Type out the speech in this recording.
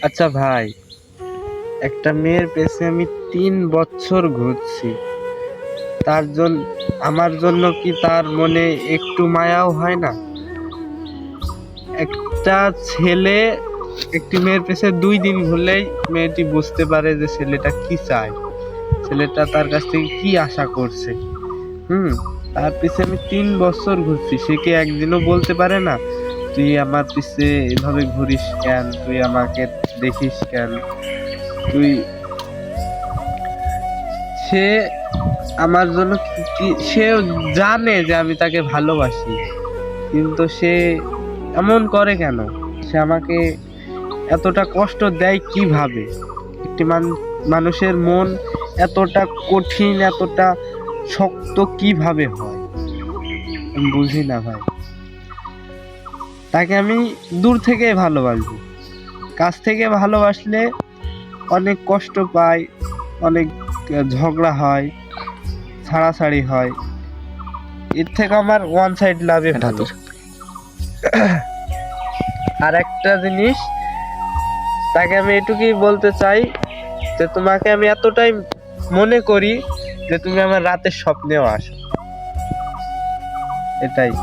আচ্ছা ভাই, একটা মেয়ের পেছে আমি 3 বছর ঘুরছি, তার জন্য আমার জন্য কি তার মনে একটু মায়াও হয় না? একটা ছেলে একটি মেয়ের পেছে 2 দিন ঘুরলেই মেয়েটি বুঝতে পারে যে ছেলেটা কি চায়, ছেলেটা তার কাছ থেকে কি আশা করছে। হুম। তার পিছে আমি 3 বছর ঘুরছি, সে কি একদিনও বলতে পারে না তুই আমার পিছে এভাবে ঘুরিস কেন, তুই আমাকে দেখিস কেন? তুই সে আমার জন্য সে জানে যে আমি তাকে ভালোবাসি, কিন্তু সে এমন করে কেন? সে আমাকে এতটা কষ্ট দেয় কিভাবে? একটি মানুষের মন এতটা কঠিন, এতটা শক্ত কিভাবে হয় আমি বুঝি না ভাই। তাকে আমি দূর থেকে ভালোবাসবো, কাছ থেকে ভালোবাসলে অনেক কষ্ট পাই, অনেক ঝগড়া হয়, ছাড়াছাড়ি হয়। এর থেকে আমার ওয়ান সাইড লাভে ভালো। আর একটা জিনিস, তাকে আমি এটুকুই বলতে চাই যে তোমাকে আমি এতটাই মনে করি যে তুমি আমার রাতের স্বপ্নেও আসো, এটাই।